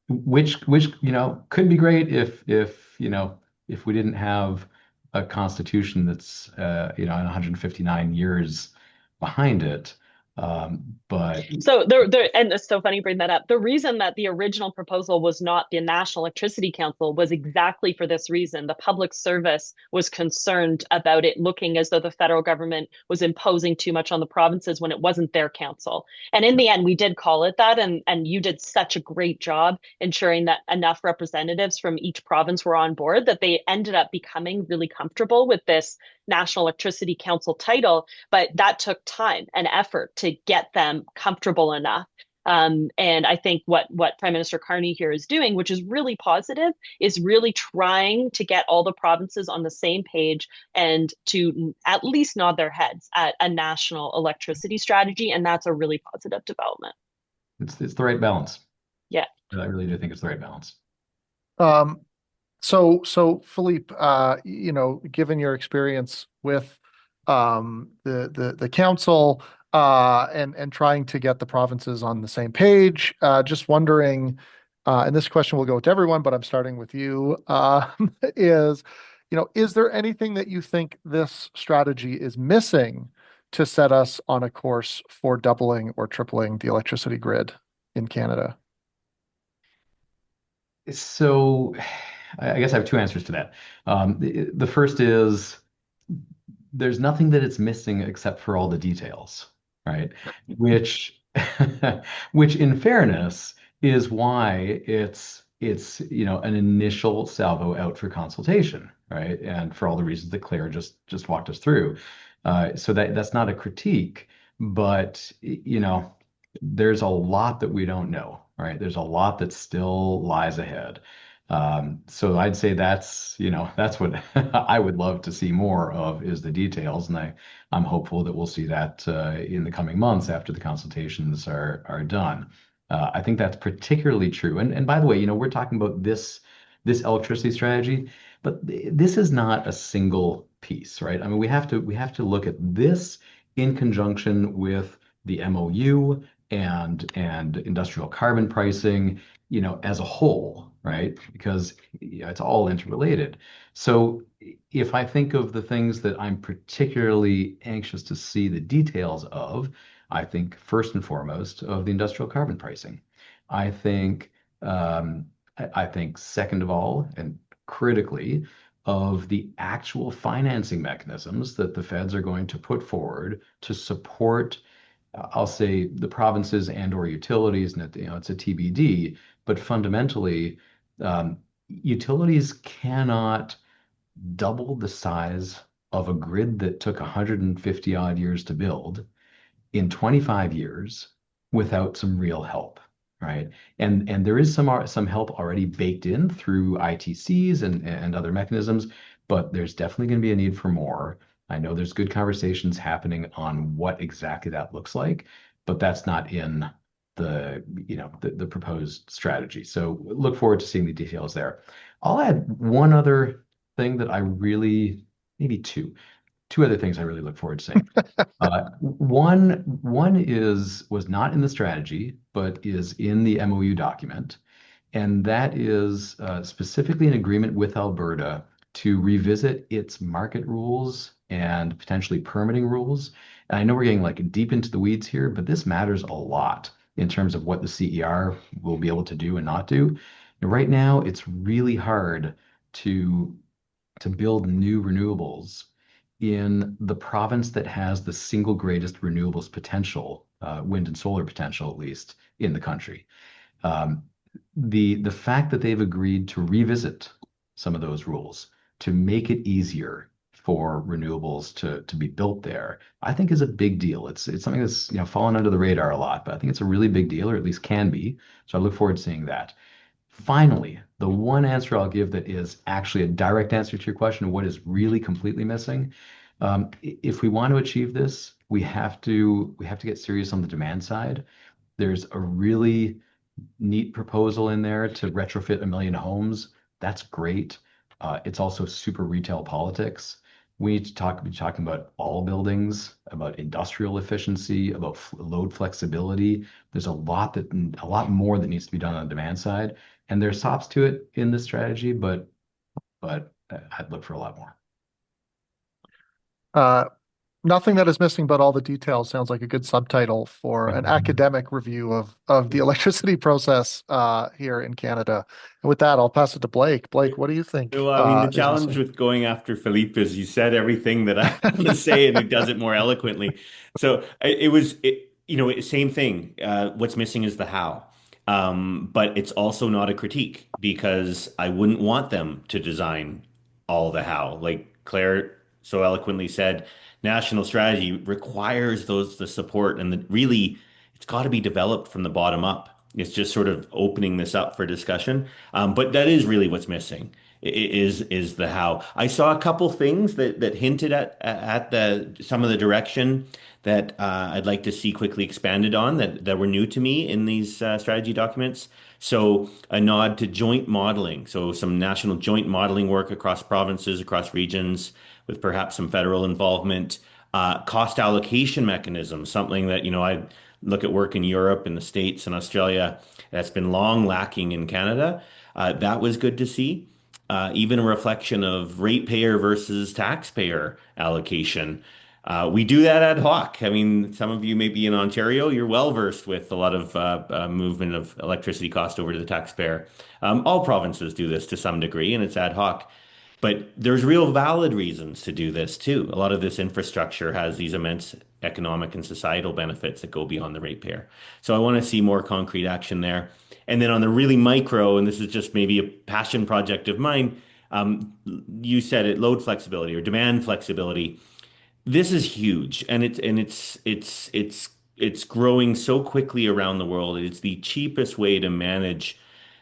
which could be great if we didn't have a constitution that's 159 years behind it. But so and it's so funny you bring that up. The reason that the original proposal was not the National Electricity Council was exactly for this reason. The public service was concerned about it looking as though the federal government was imposing too much on the provinces when it wasn't their council. And in the end, we did call it that. And you did such a great job ensuring that enough representatives from each province were on board that they ended up becoming really comfortable with this National Electricity Council title. But that took time and effort to get them comfortable enough. And I think what Prime Minister Carney here is doing, which is really positive, is really trying to get all the provinces on the same page and to at least nod their heads at a national electricity strategy. And that's a really positive development. It's the right balance. Yeah. I really do think it's the right balance. So Philippe, given your experience with the council and trying to get the provinces on the same page, just wondering, and this question will go to everyone, but I'm starting with you, is there anything that you think this strategy is missing to set us on a course for doubling or tripling the electricity grid in Canada? So I guess I have two answers to that. The first is there's nothing that it's missing except for all the details, right? Which in fairness is why it's an initial salvo out for consultation, right? And for all the reasons that Claire just walked us through. So that's not a critique, but there's a lot that we don't know, right? There's a lot that still lies ahead. So I'd say that's what I would love to see more of is the details, and I'm hopeful that we'll see that in the coming months after the consultations are done. I think that's particularly true. And by the way, we're talking about this electricity strategy, but this is not a single piece, right? I mean, we have to look at this in conjunction with the MOU and industrial carbon pricing, as a whole, right? Because it's all interrelated. So if I think of the things that I'm particularly anxious to see the details of, I think first and foremost of the industrial carbon pricing. I think um, I think second of all, and critically, of the actual financing mechanisms that the feds are going to put forward to support, I'll say, the provinces and or utilities, and it's a TBD, but fundamentally, utilities cannot double the size of a grid that took 150 odd years to build in 25 years without some real help, right? And there is some help already baked in through ITCs and other mechanisms, but there's definitely going to be a need for more. I know there's good conversations happening on what exactly that looks like, but that's not in the proposed strategy. So look forward to seeing the details there. I'll add one other thing that I really, maybe two other things I really look forward to seeing. One was not in the strategy, but is in the MOU document, and that is specifically an agreement with Alberta to revisit its market rules and potentially permitting rules. And I know we're getting like deep into the weeds here, but this matters a lot in terms of what the CER will be able to do and not do. And right now, it's really hard to build new renewables in the province that has the single greatest renewables potential, wind and solar potential, at least in the country. Um, the fact that they've agreed to revisit some of those rules to make it easier for renewables to be built there, I think is a big deal. It's something that's fallen under the radar a lot, but I think it's a really big deal, or at least can be. So I look forward to seeing that. Finally, the one answer I'll give that is actually a direct answer to your question of what is really completely missing. If we want to achieve this, we have to get serious on the demand side. There's a really neat proposal in there to retrofit 1 million homes. That's great. It's also super retail politics. We need to be talking about all buildings, about industrial efficiency, about load flexibility. There's a lot more that needs to be done on the demand side, and there's stops to it in this strategy, but I'd look for a lot more. Uh, Nothing that is missing but all the details sounds like a good subtitle for an academic review of the electricity process here in Canada. And with that, I'll pass it to Blake. Blake, what do you think Well, I mean, the is challenge missing? with going after Philippe is you said everything that I want to say, and he does it more eloquently. So same thing. What's missing is the how. But it's also not a critique because I wouldn't want them to design all the how. Like Claire so eloquently said, national strategy requires the support and really it's got to be developed from the bottom up. It's just sort of opening this up for discussion. But that is really what's missing is the how. I saw a couple things that hinted at the some of the direction that I'd like to see quickly expanded on that were new to me in these strategy documents. So a nod to joint modeling. So some national joint modeling work across provinces, across regions, with perhaps some federal involvement. Cost allocation mechanisms, something that, I look at work in Europe, in the States, and Australia that's been long lacking in Canada. That was good to see. Even a reflection of ratepayer versus taxpayer allocation. We do that ad hoc. I mean, some of you may be in Ontario. You're well versed with a lot of movement of electricity cost over to the taxpayer. All provinces do this to some degree, and it's ad hoc. But there's real valid reasons to do this too. A lot of this infrastructure has these immense economic and societal benefits that go beyond the ratepayer. So I want to see more concrete action there. And then on the really micro, and this is just maybe a passion project of mine, you said it, load flexibility or demand flexibility. This is huge, and it's growing so quickly around the world. It's the cheapest way to manage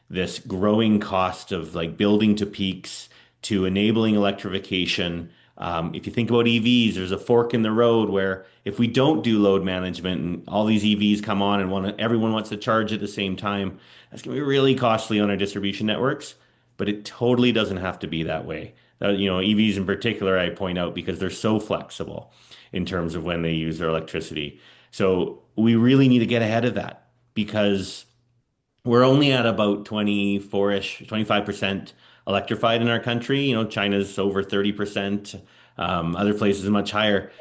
this growing cost of like building to peaks to enabling electrification. If you think about EVs, there's a fork in the road where if we don't do load management and all these EVs come on and everyone wants to charge at the same time, that's going to be really costly on our distribution networks. But it totally doesn't have to be that way. EVs in particular, I point out because they're so flexible in terms of when they use their electricity. So we really need to get ahead of that because we're only at about 24-ish, 25% electrified in our country. China's over 30%, other places much higher.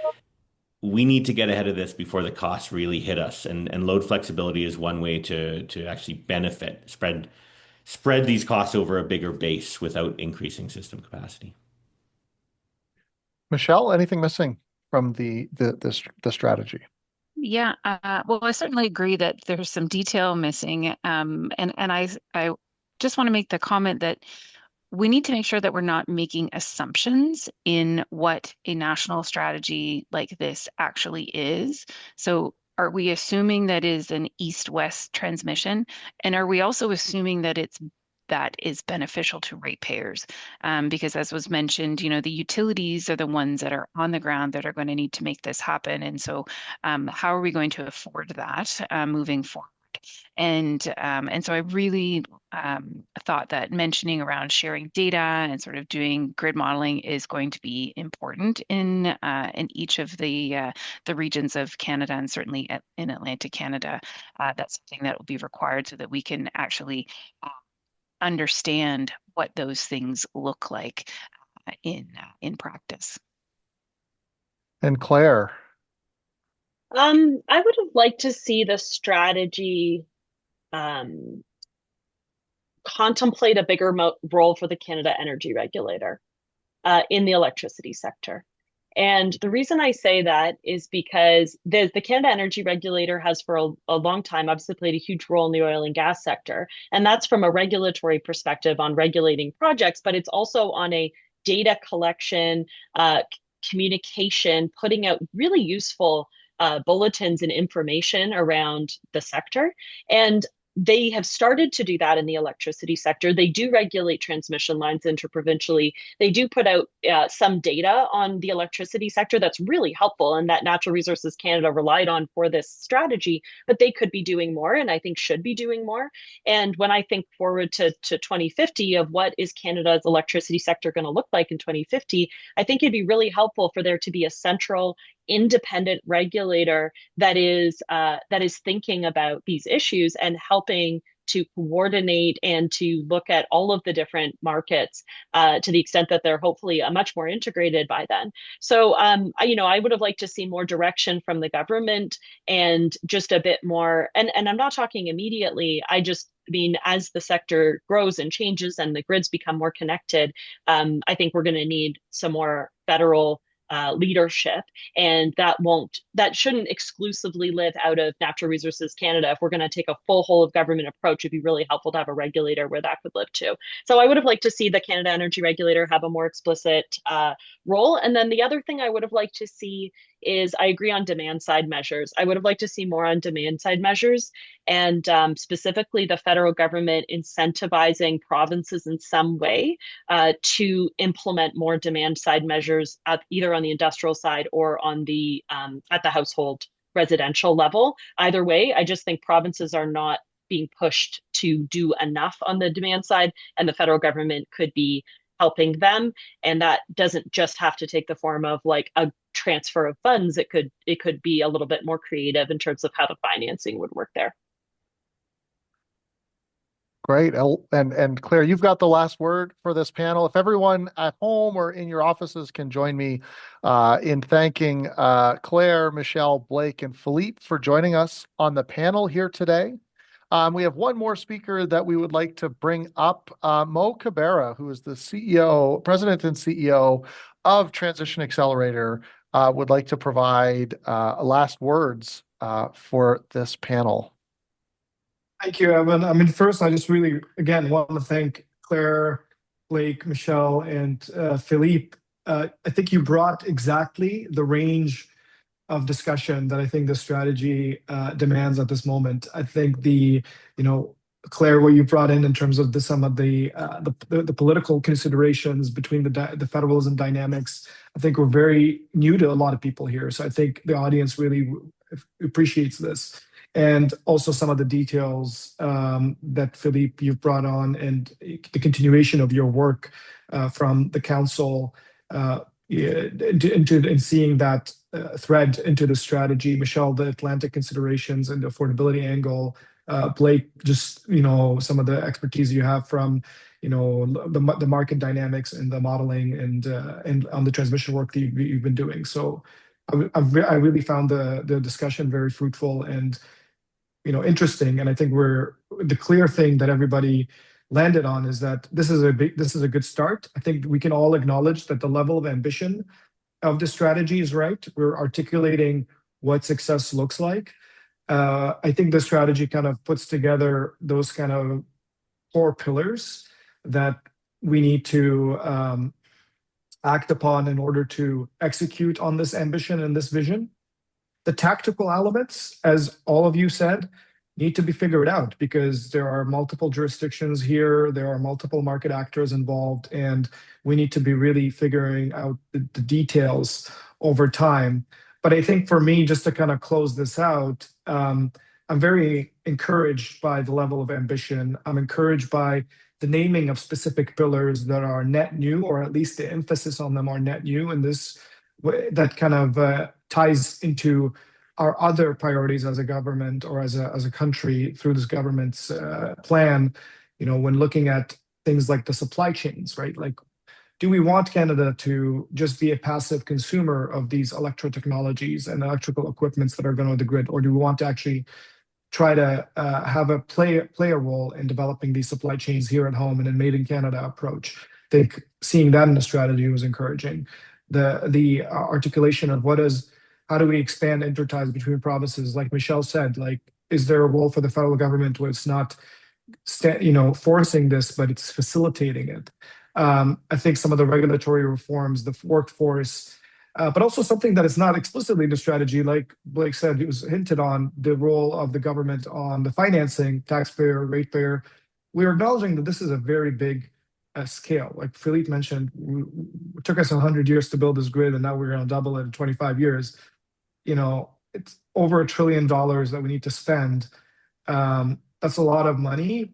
We need to get ahead of this before the costs really hit us. And load flexibility is one way to actually benefit, spread these costs over a bigger base without increasing system capacity. Michelle, anything missing from the strategy? Yeah, well, I certainly agree that there's some detail missing. And I just want to make the comment that we need to make sure that we're not making assumptions in what a national strategy like this actually is. So are we assuming that is an east-west transmission? And are we also assuming that that is beneficial to ratepayers? Because as was mentioned, the utilities are the ones that are on the ground that are going to need to make this happen. And so how are we going to afford that moving forward? And so I really thought that mentioning around sharing data and sort of doing grid modeling is going to be important in each of the regions of Canada, and certainly in Atlantic Canada. That's something that will be required so that we can actually understand what those things look like in practice. And Claire. I would have liked to see the strategy um, contemplate a bigger role for the Canada Energy Regulator in the electricity sector. And the reason I say that is because the Canada Energy Regulator has for a long time obviously played a huge role in the oil and gas sector. And that's from a regulatory perspective on regulating projects, but it's also on a data collection, communication, putting out really useful bulletins and information around the sector. And they have started to do that in the electricity sector. They do regulate transmission lines interprovincially. They do put out some data on the electricity sector that's really helpful and that Natural Resources Canada relied on for this strategy, but they could be doing more and I think should be doing more. And when I think forward to 2050 of what is Canada's electricity sector going to look like in 2050, I think it'd be really helpful for there to be a central independent regulator that is thinking about these issues and helping to coordinate and to look at all of the different markets to the extent that they're hopefully much more integrated by then. So, I would have liked to see more direction from the government and just a bit more. And I'm not talking immediately. I just mean, as the sector grows and changes and the grids become more connected, I think we're going to need some more federal leadership, and that shouldn't exclusively live out of Natural Resources Canada. If we're going to take a full whole of government approach, it'd be really helpful to have a regulator where that could live too. So I would have liked to see the Canada Energy Regulator have a more explicit role. And then the other thing I would have liked to see is I agree on demand side measures. I would have liked to see more on demand side measures and specifically the federal government incentivizing provinces in some way to implement more demand side measures either on the industrial side or on the at the household residential level. Either way, I just think provinces are not being pushed to do enough on the demand side, and the federal government could be helping them. And that doesn't just have to take the form of like a transfer of funds. It could be a little bit more creative in terms of how the financing would work there. Great. And Claire, you've got the last word for this panel. If everyone at home or in your offices can join me in thanking Claire, Michelle, Blake, and Philippe for joining us on the panel here today. We have one more speaker that we would like to bring up, Mo Cabrera, who is the President and CEO of Transition Accelerator, would like to provide last words for this panel. Thank you, Evan. I mean, first, I just really, again, want to thank Claire, Blake, Michelle, and Philippe. I think you brought exactly the range of discussion that I think the strategy demands at this moment. I think you know, Claire, what you brought in terms of some of the political considerations between the federalism dynamics, I think were very new to a lot of people here. So I think the audience really appreciates this. And also some of the details that Philippe you've brought on, and the continuation of your work from the council into seeing that thread into the strategy. Michelle, the Atlantic considerations and the affordability angle. Blake, just some of the expertise you have from the market dynamics and the modeling and on the transmission work that you've been doing. So I really found the discussion very fruitful and interesting. And I think the clear thing that everybody landed on is that this is a good start. I think we can all acknowledge that the level of ambition of the strategy is right. We're articulating what success looks like. I think the strategy kind of puts together those kind of four pillars that we need to act upon in order to execute on this ambition and this vision. The tactical elements, as all of you said, need to be figured out because there are multiple jurisdictions here, there are multiple market actors involved, and we need to be really figuring out the details over time. But I think for me, just to kind of close this out, I'm very encouraged by the level of ambition. I'm encouraged by the naming of specific pillars that are net new, or at least the emphasis on them are net new. And this that kind of ties into our other priorities as a government or as a country through this government's plan. When looking at things like the supply chains, right? Like, do we want Canada to just be a passive consumer of these electro technologies and electrical equipments that are going on the grid, or do we want to actually try to play a role in developing these supply chains here at home and a made in Canada approach? I think seeing that in the strategy was encouraging. The articulation of how do we expand interties between provinces? Like Michelle said, like, is there a role for the federal government where it's not forcing this, but it's facilitating it? I think some of the regulatory reforms, the workforce, but also something that is not explicitly in the strategy, like Blake said, it was hinted on, the role of the government on the financing, taxpayer, ratepayer. We're acknowledging that this is a very big scale. Like Philippe mentioned, it took us 100 years to build this grid, and now we're going to double it in 25 years. It's over $1 trillion that we need to spend. That's a lot of money.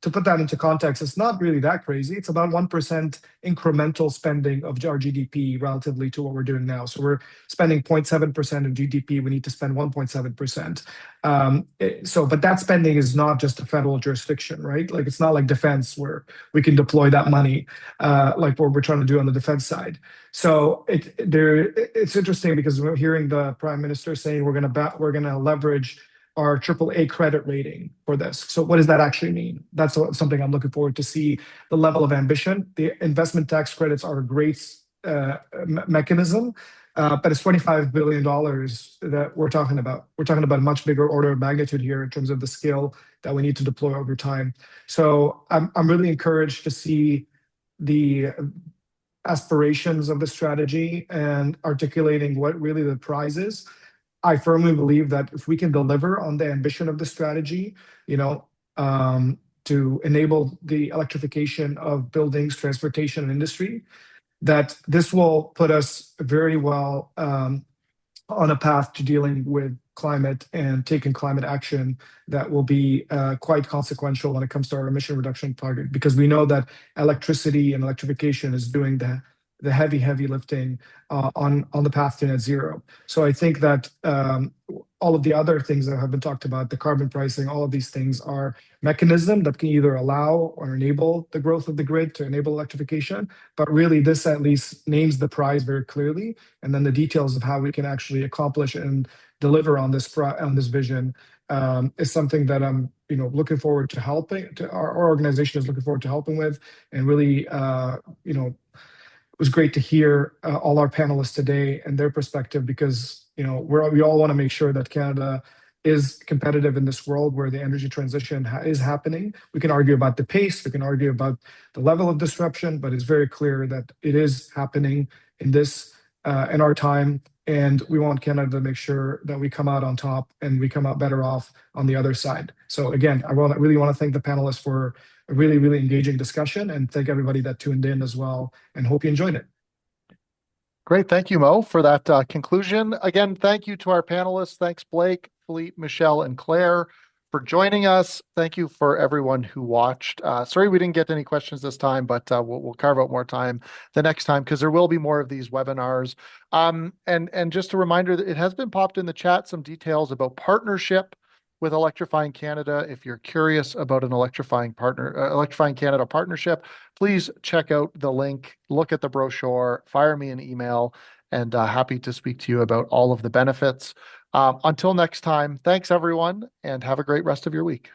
To put that into context, it's not really that crazy. It's about 1% incremental spending of our GDP relatively to what we're doing now. So we're spending 0.7% of GDP. We need to spend 1.7%. But that spending is not just a federal jurisdiction, right? Like, it's not like defense where we can deploy that money, like what we're trying to do on the defense side. So it's interesting because we're hearing the Prime Minister saying we're going to leverage our AAA credit rating for this. So what does that actually mean? That's something I'm looking forward to see, the level of ambition. The investment tax credits are a great mechanism, but it's $25 billion that we're talking about. We're talking about a much bigger order of magnitude here in terms of the scale that we need to deploy over time. So I'm really encouraged to see the aspirations of the strategy and articulating what really the prize is. I firmly believe that if we can deliver on the ambition of the strategy, to enable the electrification of buildings, transportation, and industry, that this will put us very well on a path to dealing with climate and taking climate action that will be quite consequential when it comes to our emission reduction target, because we know that electricity and electrification is doing the heavy lifting on the path to net zero. So I think that all of the other things that have been talked about, the carbon pricing, all of these things are mechanism that can either allow or enable the growth of the grid to enable electrification. But really, this at least names the prize very clearly, and then the details of how we can actually accomplish and deliver on this vision is something that I'm looking forward to helping. Our organization is looking forward to helping with, and really it was great to hear all our panelists today and their perspective, because we all want to make sure that Canada is competitive in this world where the energy transition is happening. We can argue about the pace, we can argue about the level of disruption, but it's very clear that it is happening in our time. And we want Canada to make sure that we come out on top and we come out better off on the other side. So again, I really want to thank the panelists for a really, really engaging discussion, and thank everybody that tuned in as well, and hope you enjoyed it. Great. Thank you, Mo, for that conclusion. Again, thank you to our panelists. Thanks, Blake, Philippe, Michelle, and Claire for joining us. Thank you for everyone who watched. Sorry we didn't get any questions this time, but we'll carve out more time the next time because there will be more of these webinars. And just a reminder that it has been popped in the chat, some details about partnership with Electrifying Canada. If you're curious about an Electrifying Canada partnership, please check out the link, look at the brochure, fire me an email, and happy to speak to you about all of the benefits. Until next time, thanks everyone, and have a great rest of your week.